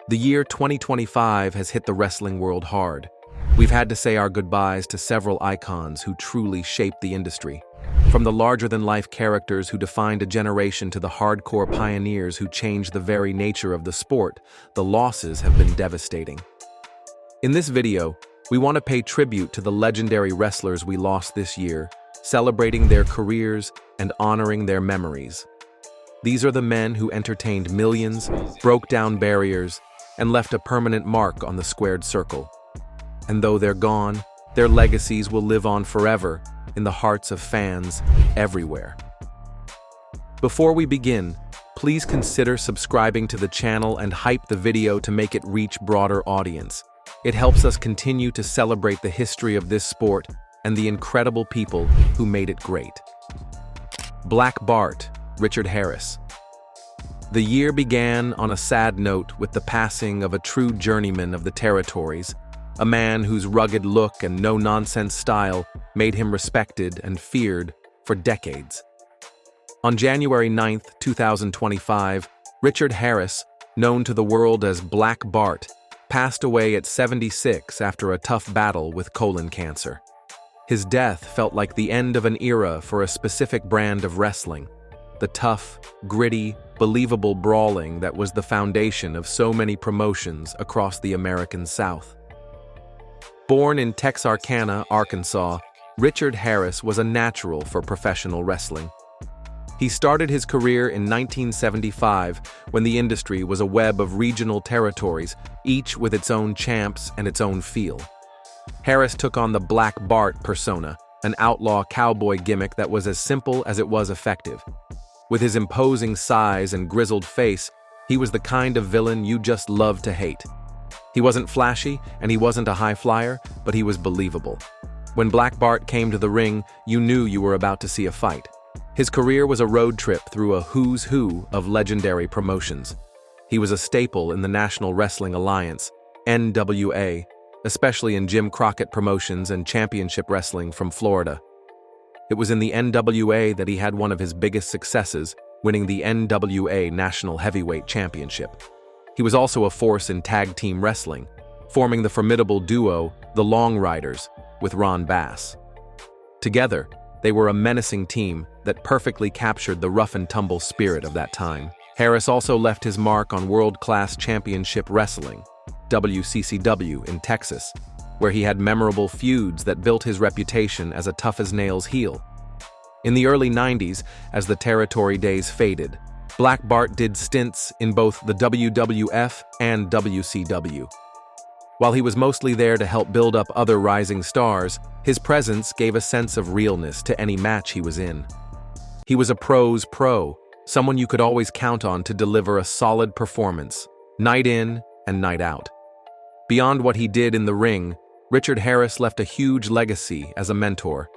The year 2025 has hit the wrestling world hard. We've had to say our goodbyes to several icons who truly shaped the industry. From the larger-than-life characters who defined a generation to the hardcore pioneers who changed the very nature of the sport, the losses have been devastating. In this video, we want to pay tribute to the legendary wrestlers we lost this year, celebrating their careers and honoring their memories. These are the men who entertained millions, broke down barriers, and left a permanent mark on the squared circle. And though they're gone, their legacies will live on forever in the hearts of fans everywhere. Before we begin, please consider subscribing to the channel and hype the video to make it reach broader audience. It helps us continue to celebrate the history of this sport and the incredible people who made it great. Black Bart, Richard Harris. The year began on a sad note with the passing of a true journeyman of the territories, a man whose rugged look and no-nonsense style made him respected and feared for decades. On January 9, 2025, Richard Harris, known to the world as Black Bart, passed away at 76 after a tough battle with colon cancer. His death felt like the end of an era for a specific brand of wrestling, the tough, gritty, believable brawling that was the foundation of so many promotions across the American South. Born in Texarkana, Arkansas, Richard Harris was a natural for professional wrestling. He started his career in 1975 when the industry was a web of regional territories, each with its own champs and its own feel. Harris took on the Black Bart persona, an outlaw cowboy gimmick that was as simple as it was effective. With his imposing size and grizzled face, he was the kind of villain you just loved to hate. He wasn't flashy and he wasn't a high flyer, but he was believable. When Black Bart came to the ring, you knew you were about to see a fight. His career was a road trip through a who's who of legendary promotions. He was a staple in the National Wrestling Alliance, NWA, especially in Jim Crockett Promotions and Championship Wrestling from Florida. It was in the NWA that he had one of his biggest successes, winning the NWA National Heavyweight Championship. He was also a force in tag team wrestling, forming the formidable duo, the Long Riders, with Ron Bass. Together, they were a menacing team that perfectly captured the rough-and-tumble spirit of that time. Harris also left his mark on World-Class Championship Wrestling, WCCW, in Texas, where he had memorable feuds that built his reputation as a tough-as-nails heel. In the early 90s, as the territory days faded, Black Bart did stints in both the WWF and WCW. While he was mostly there to help build up other rising stars, his presence gave a sense of realness to any match he was in. He was a pro's pro, someone you could always count on to deliver a solid performance, night in and night out. Beyond what he did in the ring, Richard Harris left a huge legacy as a mentor.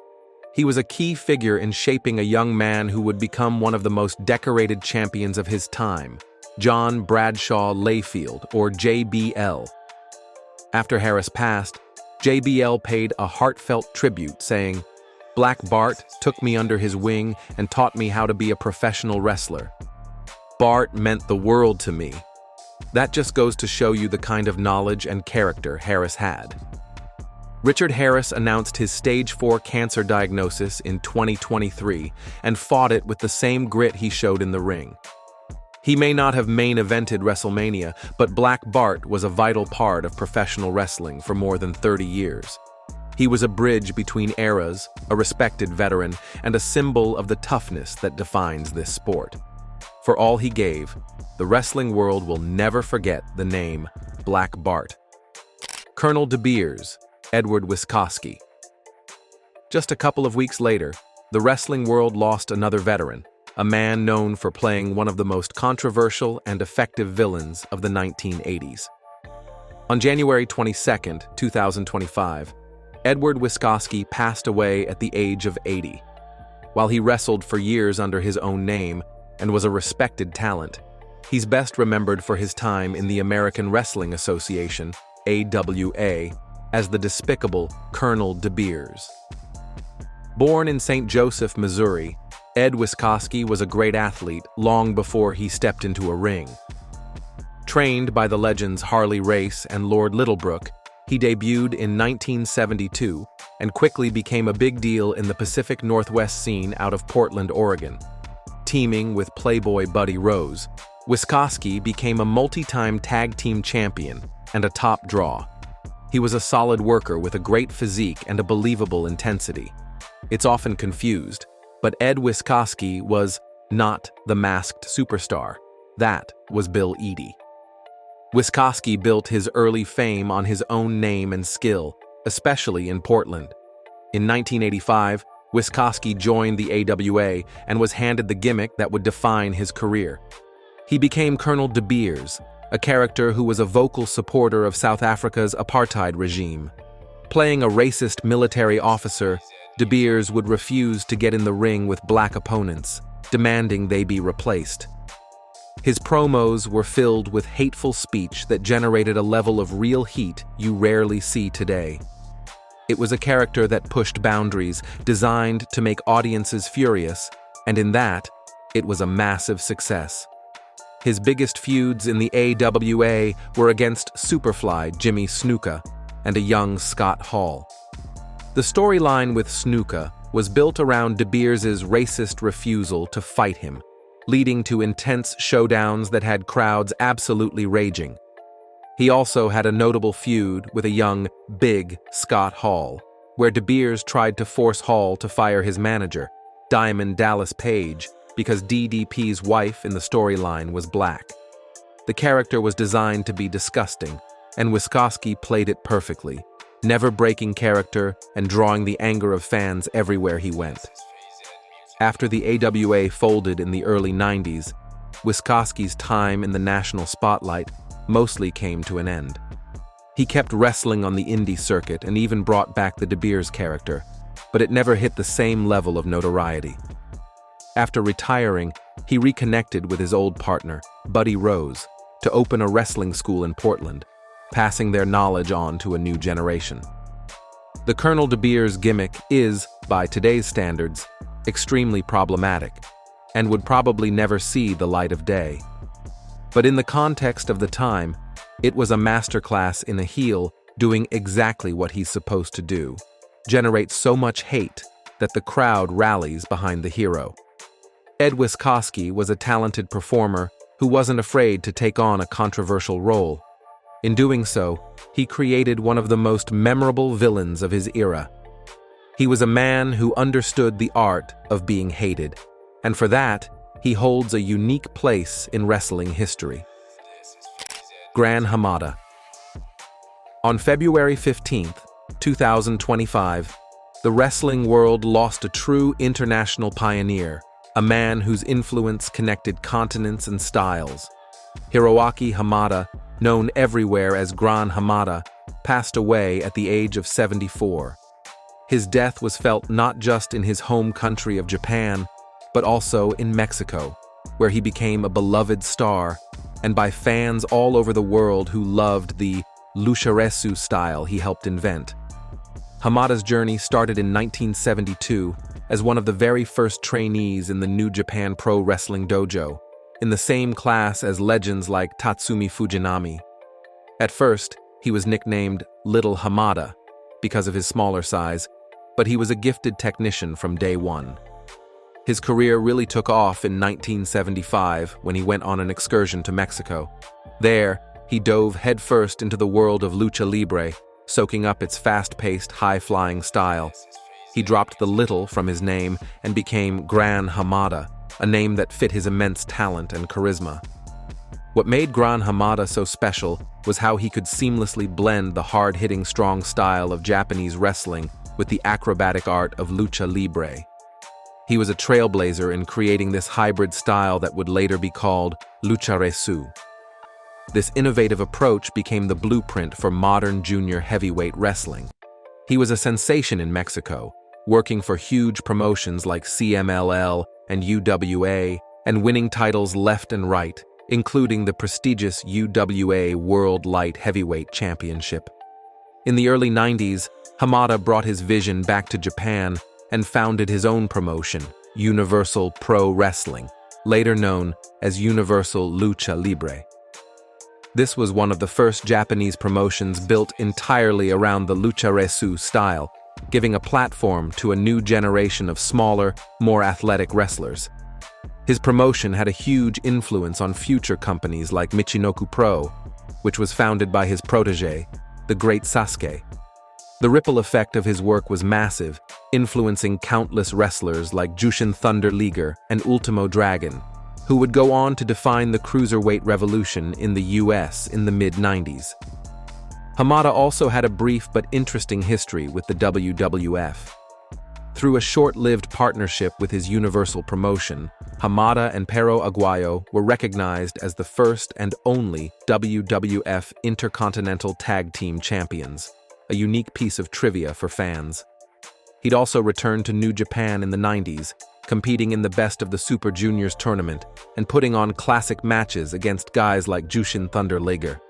He was a key figure in shaping a young man who would become one of the most decorated champions of his time, John Bradshaw Layfield, or JBL. After Harris passed, JBL paid a heartfelt tribute, saying, "Black Bart took me under his wing and taught me how to be a professional wrestler. Bart meant the world to me." That just goes to show you the kind of knowledge and character Harris had. Richard Harris announced his stage 4 cancer diagnosis in 2023 and fought it with the same grit he showed in the ring. He may not have main evented WrestleMania, but Black Bart was a vital part of professional wrestling for more than 30 years. He was a bridge between eras, a respected veteran, and a symbol of the toughness that defines this sport. For all he gave, the wrestling world will never forget the name Black Bart. Colonel De Beers, Edward Wiskoski. Just a couple of weeks later, the wrestling world lost another veteran, a man known for playing one of the most controversial and effective villains of the 1980s. On January 22, 2025, Edward Wiskoski passed away at the age of 80. While he wrestled for years under his own name and was a respected talent, he's best remembered for his time in the American Wrestling Association, AWA, as the despicable Colonel De Beers. Born in St. Joseph, Missouri, Ed Wiskoski was a great athlete long before he stepped into a ring. Trained by the legends Harley Race and Lord Littlebrook, he debuted in 1972 and quickly became a big deal in the Pacific Northwest scene out of Portland, Oregon. Teaming with Playboy Buddy Rose, Wiscowski became a multi-time tag team champion and a top draw. He was a solid worker with a great physique and a believable intensity. It's often confused, but Ed Wiscowski was not the masked superstar. That was Bill Eadie. Wiscowski built his early fame on his own name and skill, especially in Portland. In 1985, Wiscowski joined the AWA and was handed the gimmick that would define his career. He became Colonel De Beers, a character who was a vocal supporter of South Africa's apartheid regime. Playing a racist military officer, De Beers would refuse to get in the ring with black opponents, demanding they be replaced. His promos were filled with hateful speech that generated a level of real heat you rarely see today. It was a character that pushed boundaries, designed to make audiences furious, and in that, it was a massive success. His biggest feuds in the AWA were against Superfly Jimmy Snuka and a young Scott Hall. The storyline with Snuka was built around De Beers' racist refusal to fight him, leading to intense showdowns that had crowds absolutely raging. He also had a notable feud with a young, big Scott Hall, where De Beers tried to force Hall to fire his manager, Diamond Dallas Page, because DDP's wife in the storyline was black. The character was designed to be disgusting, and Wiscowski played it perfectly, never breaking character and drawing the anger of fans everywhere he went. After the AWA folded in the early 90s, Wiscowski's time in the national spotlight mostly came to an end. He kept wrestling on the indie circuit and even brought back the De Beers character, but it never hit the same level of notoriety. After retiring, he reconnected with his old partner, Buddy Rose, to open a wrestling school in Portland, passing their knowledge on to a new generation. The Colonel De Beers gimmick is, by today's standards, extremely problematic, and would probably never see the light of day. But in the context of the time, it was a masterclass in a heel doing exactly what he's supposed to do, generate so much hate that the crowd rallies behind the hero. Ed Wiscowski was a talented performer who wasn't afraid to take on a controversial role. In doing so, he created one of the most memorable villains of his era. He was a man who understood the art of being hated, and for that, he holds a unique place in wrestling history. Gran Hamada. On February 15, 2025, the wrestling world lost a true international pioneer, a man whose influence connected continents and styles. Hiroaki Hamada, known everywhere as Gran Hamada, passed away at the age of 74. His death was felt not just in his home country of Japan, but also in Mexico, where he became a beloved star, and by fans all over the world who loved the lucharesu style he helped invent. Hamada's journey started in 1972 as one of the very first trainees in the New Japan Pro Wrestling Dojo, in the same class as legends like Tatsumi Fujinami. At first, he was nicknamed Little Hamada because of his smaller size, but he was a gifted technician from day one. His career really took off in 1975 when he went on an excursion to Mexico. There, he dove headfirst into the world of lucha libre, soaking up its fast-paced, high-flying style. He dropped the little from his name and became Gran Hamada, a name that fit his immense talent and charisma. What made Gran Hamada so special was how he could seamlessly blend the hard-hitting, strong style of Japanese wrestling with the acrobatic art of lucha libre. He was a trailblazer in creating this hybrid style that would later be called lucharesu. This innovative approach became the blueprint for modern junior heavyweight wrestling. He was a sensation in Mexico, working for huge promotions like CMLL and UWA, and winning titles left and right, including the prestigious UWA World Light Heavyweight Championship. In the early 90s, Hamada brought his vision back to Japan and founded his own promotion, Universal Pro Wrestling, later known as Universal Lucha Libre. This was one of the first Japanese promotions built entirely around the lucha-resu style, giving a platform to a new generation of smaller, more athletic wrestlers. His promotion had a huge influence on future companies like Michinoku Pro, which was founded by his protege, the great Sasuke. The ripple effect of his work was massive, influencing countless wrestlers like Jushin Thunder Liger and Ultimo Dragon, who would go on to define the cruiserweight revolution in the US in the mid-90s. Hamada also had a brief but interesting history with the WWF. Through a short-lived partnership with his Universal promotion, Hamada and Perro Aguayo were recognized as the first and only WWF Intercontinental Tag Team Champions, a unique piece of trivia for fans. He'd also returned to New Japan in the 90s, competing in the Best of the Super Juniors tournament and putting on classic matches against guys like Jushin Thunder Liger.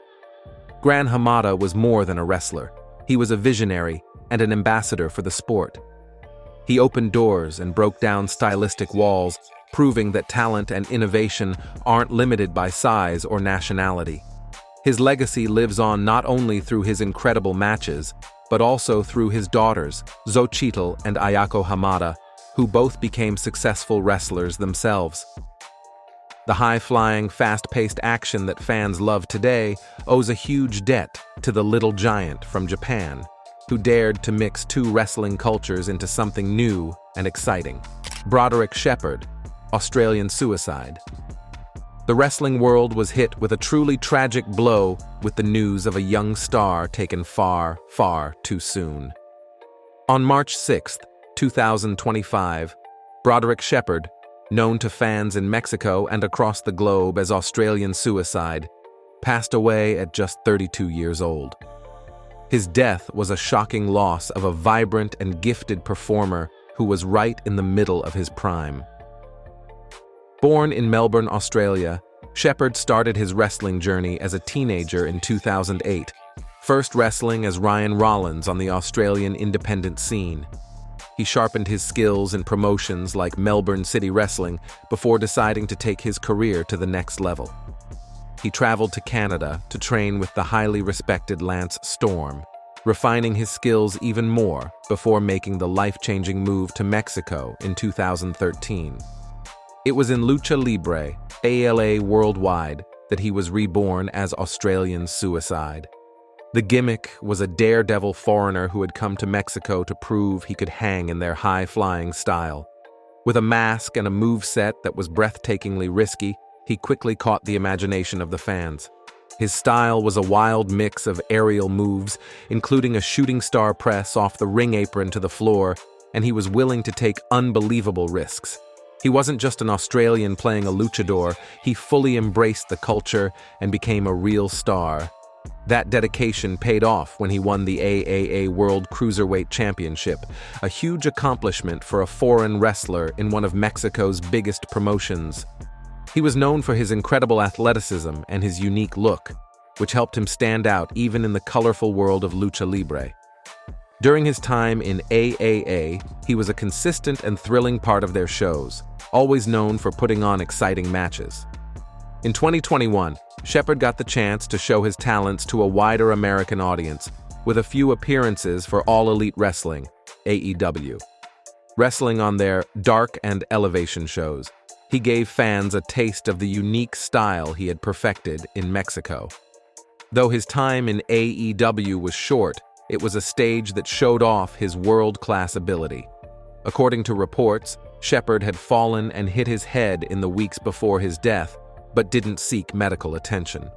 Gran Hamada was more than a wrestler. He was a visionary and an ambassador for the sport. He opened doors and broke down stylistic walls, proving that talent and innovation aren't limited by size or nationality. His legacy lives on not only through his incredible matches, but also through his daughters, Xochitl and Ayako Hamada, who both became successful wrestlers themselves. The high-flying, fast-paced action that fans love today owes a huge debt to the little giant from Japan, who dared to mix two wrestling cultures into something new and exciting. Broderick Shepherd, Australian suicide. The wrestling world was hit with a truly tragic blow with the news of a young star taken far, far too soon. On March 6, 2025, Broderick Shepherd, known to fans in Mexico and across the globe as Australian Suicide, passed away at just 32 years old. His death was a shocking loss of a vibrant and gifted performer who was right in the middle of his prime. Born in Melbourne, Australia, Shepherd started his wrestling journey as a teenager in 2008, first wrestling as Ryan Rollins on the Australian independent scene. He sharpened his skills in promotions like Melbourne City Wrestling before deciding to take his career to the next level. He traveled to Canada to train with the highly respected Lance Storm, refining his skills even more before making the life-changing move to Mexico in 2013. It was in Lucha Libre, ALA Worldwide, that he was reborn as Australian Suicide. The gimmick was a daredevil foreigner who had come to Mexico to prove he could hang in their high-flying style. With a mask and a moveset that was breathtakingly risky, he quickly caught the imagination of the fans. His style was a wild mix of aerial moves, including a shooting star press off the ring apron to the floor, and he was willing to take unbelievable risks. He wasn't just an Australian playing a luchador, he fully embraced the culture and became a real star. That dedication paid off when he won the AAA World Cruiserweight Championship, a huge accomplishment for a foreign wrestler in one of Mexico's biggest promotions. He was known for his incredible athleticism and his unique look, which helped him stand out even in the colorful world of Lucha Libre. During his time in AAA, he was a consistent and thrilling part of their shows, always known for putting on exciting matches. In 2021, Shepherd got the chance to show his talents to a wider American audience with a few appearances for All Elite Wrestling, AEW. Wrestling on their Dark and Elevation shows, he gave fans a taste of the unique style he had perfected in Mexico. Though his time in AEW was short, it was a stage that showed off his world-class ability. According to reports, Shepherd had fallen and hit his head in the weeks before his death, but didn't seek medical attention.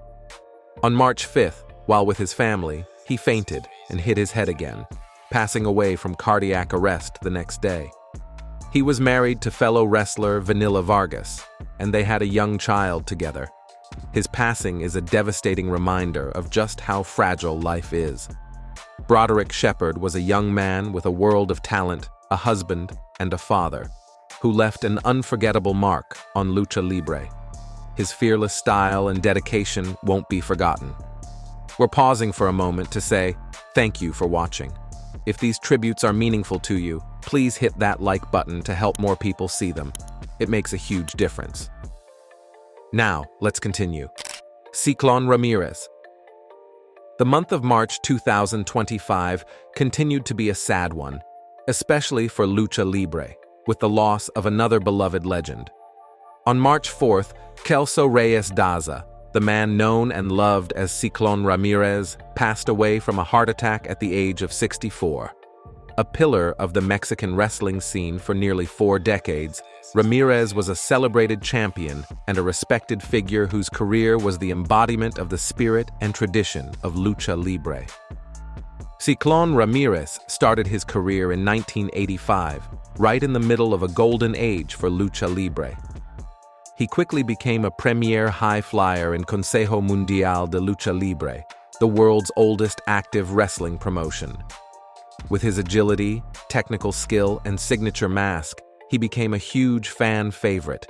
On March 5th, while with his family, he fainted and hit his head again, passing away from cardiac arrest the next day. He was married to fellow wrestler Vanilla Vargas, and they had a young child together. His passing is a devastating reminder of just how fragile life is. Broderick Shepherd was a young man with a world of talent, a husband, and a father, who left an unforgettable mark on Lucha Libre. His fearless style and dedication won't be forgotten. We're pausing for a moment to say thank you for watching. If these tributes are meaningful to you, please hit that like button to help more people see them. It makes a huge difference. Now, let's continue. Ciclón Ramirez. The month of March 2025 continued to be a sad one, especially for Lucha Libre, with the loss of another beloved legend. On March 4th, Celso Reyes Daza, the man known and loved as Ciclón Ramirez, passed away from a heart attack at the age of 64. A pillar of the Mexican wrestling scene for nearly 4 decades, Ramirez was a celebrated champion and a respected figure whose career was the embodiment of the spirit and tradition of Lucha Libre. Ciclón Ramirez started his career in 1985, right in the middle of a golden age for Lucha Libre. He quickly became a premier high flyer in Consejo Mundial de Lucha Libre, the world's oldest active wrestling promotion. With his agility, technical skill, and signature mask, he became a huge fan favorite.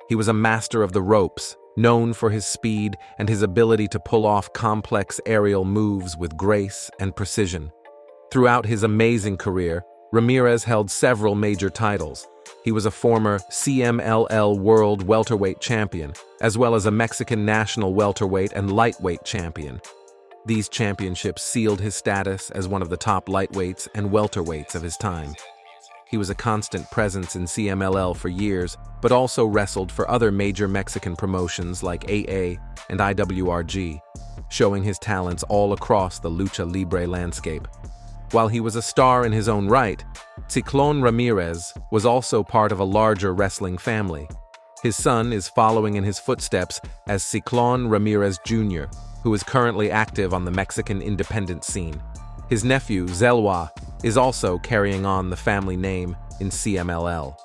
He was a master of the ropes, known for his speed and his ability to pull off complex aerial moves with grace and precision. Throughout his amazing career, Ramirez held several major titles. He was a former CMLL World Welterweight Champion, as well as a Mexican National Welterweight and Lightweight Champion. These championships sealed his status as one of the top lightweights and welterweights of his time. He was a constant presence in CMLL for years, but also wrestled for other major Mexican promotions like AA and IWRG, showing his talents all across the Lucha Libre landscape. While he was a star in his own right, Ciclón Ramirez was also part of a larger wrestling family. His son is following in his footsteps as Ciclón Ramirez Jr., who is currently active on the Mexican independent scene. His nephew, Zelwa, is also carrying on the family name in CMLL.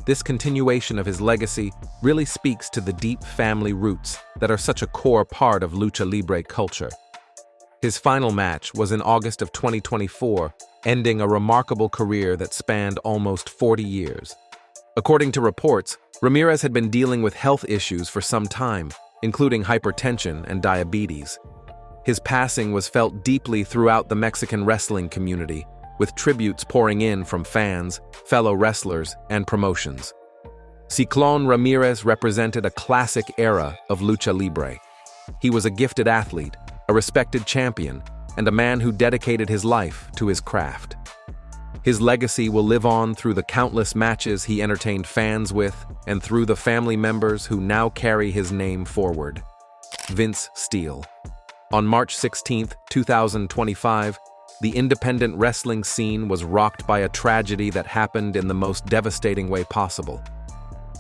This continuation of his legacy really speaks to the deep family roots that are such a core part of Lucha Libre culture. His final match was in August of 2024, ending a remarkable career that spanned almost 40 years. According to reports, Ramirez had been dealing with health issues for some time, including hypertension and diabetes. His passing was felt deeply throughout the Mexican wrestling community, with tributes pouring in from fans, fellow wrestlers, and promotions. Ciclón Ramirez represented a classic era of Lucha Libre. He was a gifted athlete, a respected champion, and a man who dedicated his life to his craft. His legacy will live on through the countless matches he entertained fans with and through the family members who now carry his name forward. Vince Steele. On March 16, 2025, the independent wrestling scene was rocked by a tragedy that happened in the most devastating way possible.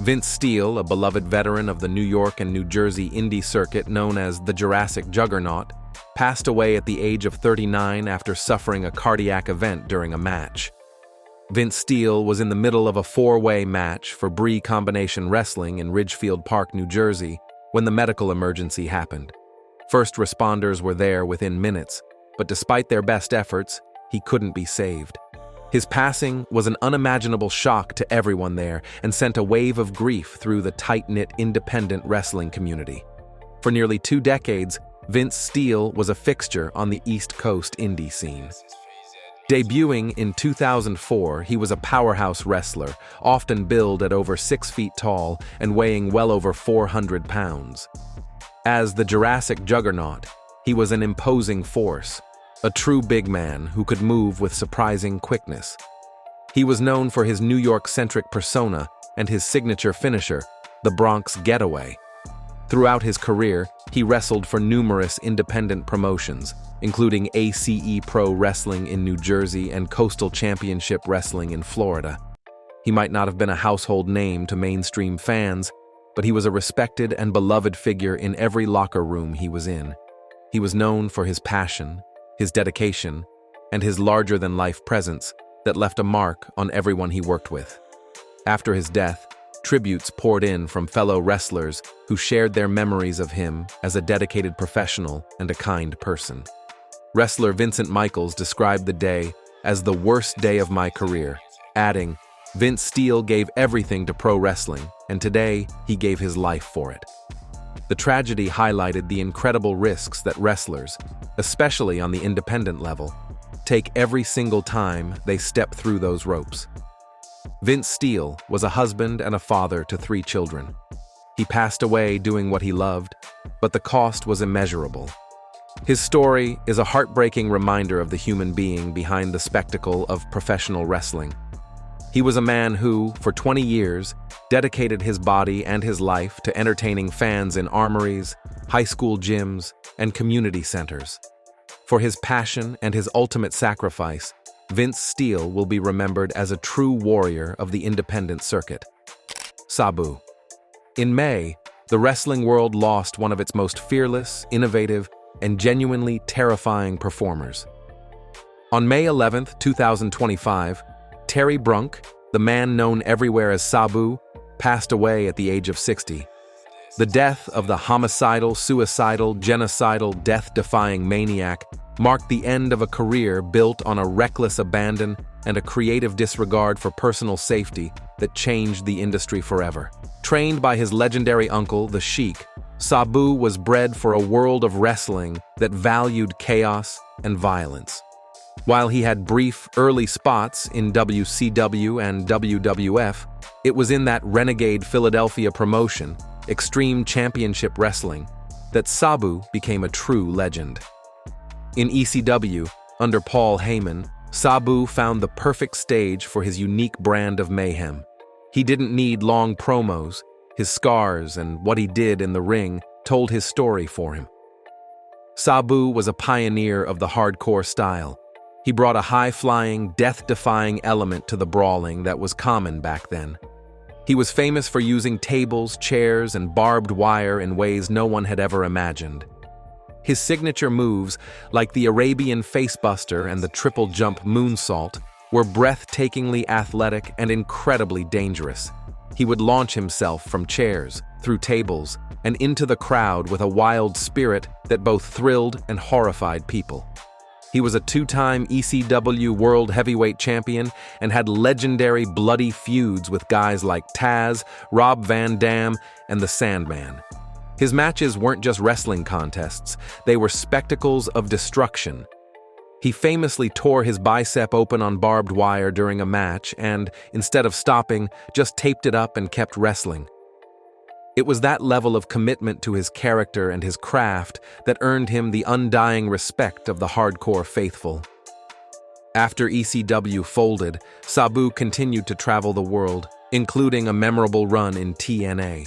Vince Steele, a beloved veteran of the New York and New Jersey indie circuit known as the Jurassic Juggernaut, passed away at the age of 39 after suffering a cardiac event during a match. Vince Steele was in the middle of a 4-way match for Bree Combination Wrestling in Ridgefield Park, New Jersey, when the medical emergency happened. First responders were there within minutes, but despite their best efforts, he couldn't be saved. His passing was an unimaginable shock to everyone there and sent a wave of grief through the tight-knit independent wrestling community. For nearly 2 decades, Vince Steele was a fixture on the East Coast indie scene. Debuting in 2004, he was a powerhouse wrestler, often billed at over 6 feet tall and weighing well over 400 pounds. As the Jurassic Juggernaut, he was an imposing force, a true big man who could move with surprising quickness. He was known for his New York-centric persona and his signature finisher, the Bronx Getaway. Throughout his career, he wrestled for numerous independent promotions, including ACE Pro Wrestling in New Jersey and Coastal Championship Wrestling in Florida. He might not have been a household name to mainstream fans, but he was a respected and beloved figure in every locker room he was in. He was known for his passion, his dedication, and his larger-than-life presence that left a mark on everyone he worked with. After his death, tributes poured in from fellow wrestlers who shared their memories of him as a dedicated professional and a kind person. Wrestler Vincent Michaels described the day as the worst day of my career, adding, "Vince Steele gave everything to pro wrestling, and today he gave his life for it." The tragedy highlighted the incredible risks that wrestlers, especially on the independent level, take every single time they step through those ropes. Vince Steele was a husband and a father to 3 children. He passed away doing what he loved, but the cost was immeasurable. His story is a heartbreaking reminder of the human being behind the spectacle of professional wrestling. He was a man who, for 20 years, dedicated his body and his life to entertaining fans in armories, high school gyms, and community centers. For his passion and his ultimate sacrifice, Vince Steele will be remembered as a true warrior of the independent circuit. Sabu. In May, the wrestling world lost one of its most fearless, innovative, and genuinely terrifying performers. On May 11, 2025, Terry Brunk, the man known everywhere as Sabu, passed away at the age of 60. The death of the homicidal, suicidal, genocidal, death-defying maniac marked the end of a career built on a reckless abandon and a creative disregard for personal safety that changed the industry forever. Trained by his legendary uncle, the Sheik, Sabu was bred for a world of wrestling that valued chaos and violence. While he had brief, early spots in WCW and WWF, it was in that renegade Philadelphia promotion, Extreme Championship Wrestling, that Sabu became a true legend. In ECW, under Paul Heyman, Sabu found the perfect stage for his unique brand of mayhem. He didn't need long promos. His scars and what he did in the ring told his story for him. Sabu was a pioneer of the hardcore style. He brought a high-flying, death-defying element to the brawling that was common back then. He was famous for using tables, chairs, and barbed wire in ways no one had ever imagined. His signature moves, like the Arabian facebuster and the triple jump moonsault, were breathtakingly athletic and incredibly dangerous. He would launch himself from chairs, through tables, and into the crowd with a wild spirit that both thrilled and horrified people. He was a two-time ECW World Heavyweight Champion and had legendary bloody feuds with guys like Taz, Rob Van Dam, and the Sandman. His matches weren't just wrestling contests, they were spectacles of destruction. He famously tore his bicep open on barbed wire during a match and, instead of stopping, just taped it up and kept wrestling. It was that level of commitment to his character and his craft that earned him the undying respect of the hardcore faithful. After ECW folded, Sabu continued to travel the world, including a memorable run in TNA.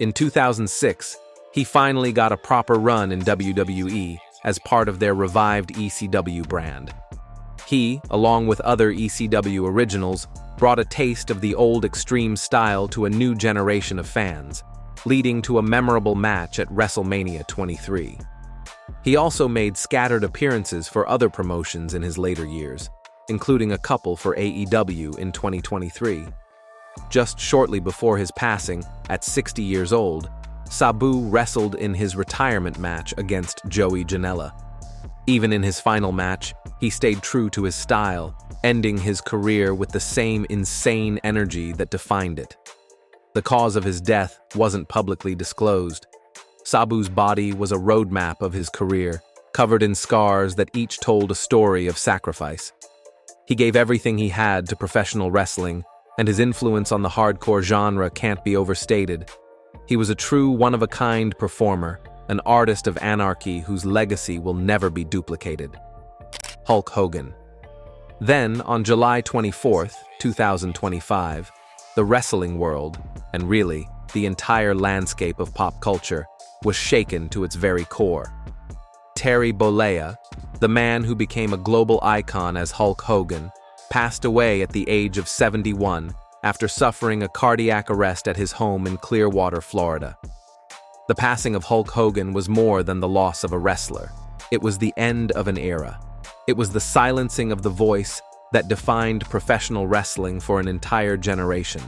In 2006, he finally got a proper run in WWE as part of their revived ECW brand. He, along with other ECW originals, brought a taste of the old extreme style to a new generation of fans, leading to a memorable match at WrestleMania 23. He also made scattered appearances for other promotions in his later years, including a couple for AEW in 2023. Just shortly before his passing, at 60 years old, Sabu wrestled in his retirement match against Joey Janela. Even in his final match, he stayed true to his style, ending his career with the same insane energy that defined it. The cause of his death wasn't publicly disclosed. Sabu's body was a roadmap of his career, covered in scars that each told a story of sacrifice. He gave everything he had to professional wrestling, and his influence on the hardcore genre can't be overstated. He was a true one-of-a-kind performer, an artist of anarchy whose legacy will never be duplicated. Hulk Hogan. Then, on July 24, 2025, the wrestling world, and really, the entire landscape of pop culture, was shaken to its very core. Terry Bollea, the man who became a global icon as Hulk Hogan, passed away at the age of 71 after suffering a cardiac arrest at his home in Clearwater, Florida. The passing of Hulk Hogan was more than the loss of a wrestler. It was the end of an era. It was the silencing of the voice that defined professional wrestling for an entire generation.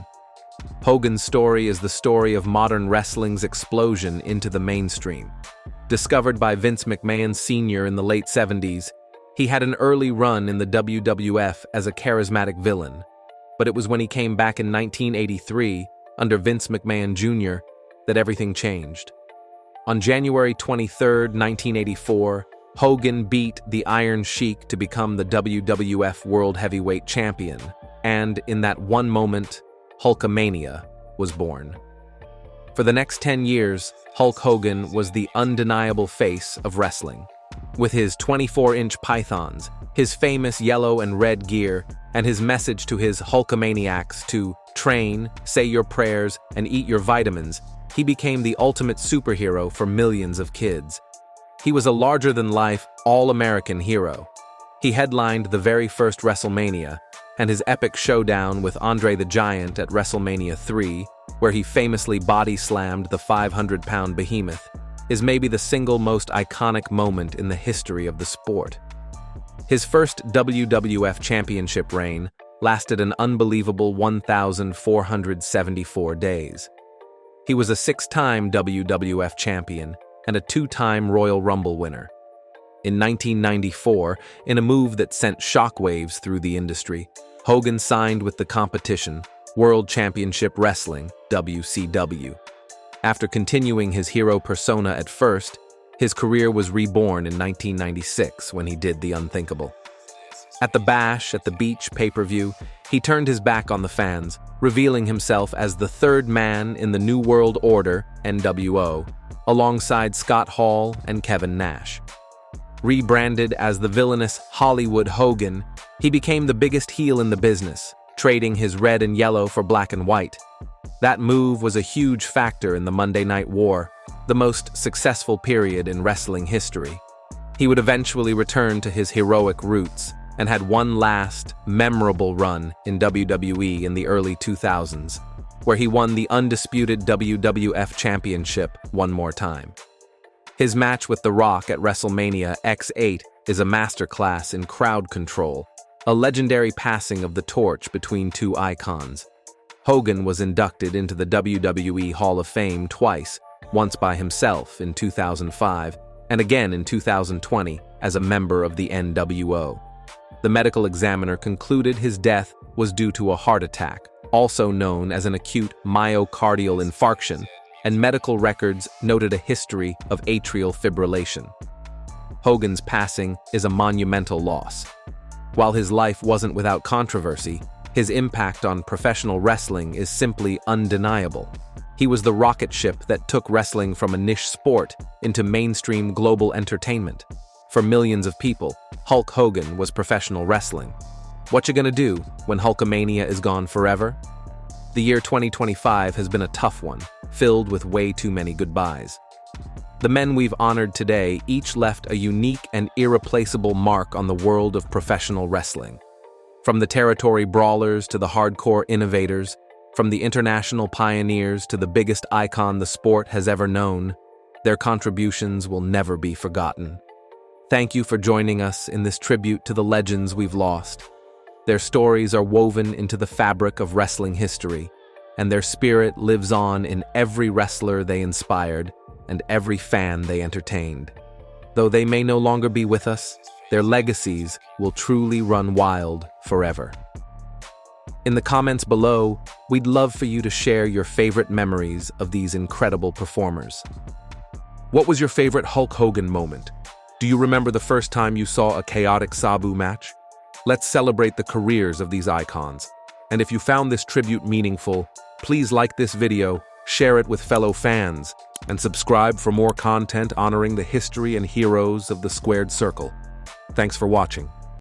Hogan's story is the story of modern wrestling's explosion into the mainstream. Discovered by Vince McMahon Sr. in the late 70s, he had an early run in the WWF as a charismatic villain, but it was when he came back in 1983, under Vince McMahon Jr., that everything changed. On January 23, 1984, Hogan beat the Iron Sheik to become the WWF World Heavyweight Champion, and in that one moment, Hulkamania was born. For the next 10 years, Hulk Hogan was the undeniable face of wrestling. With his 24-inch pythons, his famous yellow and red gear, and his message to his Hulkamaniacs to train, say your prayers, and eat your vitamins, he became the ultimate superhero for millions of kids. He was a larger-than-life, all-American hero. He headlined the very first WrestleMania, and his epic showdown with Andre the Giant at WrestleMania 3, where he famously body-slammed the 500-pound behemoth, is maybe the single most iconic moment in the history of the sport. His first WWF Championship reign lasted an unbelievable 1,474 days. He was a 6-time WWF champion and a 2-time Royal Rumble winner. In 1994, in a move that sent shockwaves through the industry, Hogan signed with the competition, World Championship Wrestling, WCW. After continuing his hero persona at first, his career was reborn in 1996 when he did the unthinkable. At the Bash at the Beach pay-per-view, he turned his back on the fans, revealing himself as the third man in the New World Order, NWO, alongside Scott Hall and Kevin Nash. Rebranded as the villainous Hollywood Hogan, he became the biggest heel in the business, trading his red and yellow for black and white. That move was a huge factor in the Monday Night War, the most successful period in wrestling history. He would eventually return to his heroic roots and had one last, memorable run in WWE in the early 2000s, where he won the undisputed WWF Championship one more time. His match with The Rock at WrestleMania X8 is a masterclass in crowd control, a legendary passing of the torch between two icons. Hogan was inducted into the WWE Hall of Fame twice, once by himself in 2005 and again in 2020 as a member of the NWO. The medical examiner concluded his death was due to a heart attack, also known as an acute myocardial infarction, and medical records noted a history of atrial fibrillation. Hogan's passing is a monumental loss. While his life wasn't without controversy, his impact on professional wrestling is simply undeniable. He was the rocket ship that took wrestling from a niche sport into mainstream global entertainment. For millions of people, Hulk Hogan was professional wrestling. What you gonna do when Hulkamania is gone forever? The year 2025 has been a tough one, filled with way too many goodbyes. The men we've honored today each left a unique and irreplaceable mark on the world of professional wrestling. From the territory brawlers to the hardcore innovators, from the international pioneers to the biggest icon the sport has ever known, their contributions will never be forgotten. Thank you for joining us in this tribute to the legends we've lost. Their stories are woven into the fabric of wrestling history, and their spirit lives on in every wrestler they inspired and every fan they entertained. Though they may no longer be with us, their legacies will truly run wild forever. In the comments below, we'd love for you to share your favorite memories of these incredible performers. What was your favorite Hulk Hogan moment? Do you remember the first time you saw a chaotic Sabu match? Let's celebrate the careers of these icons. And if you found this tribute meaningful, please like this video, share it with fellow fans, and subscribe for more content honoring the history and heroes of the Squared Circle. Thanks for watching.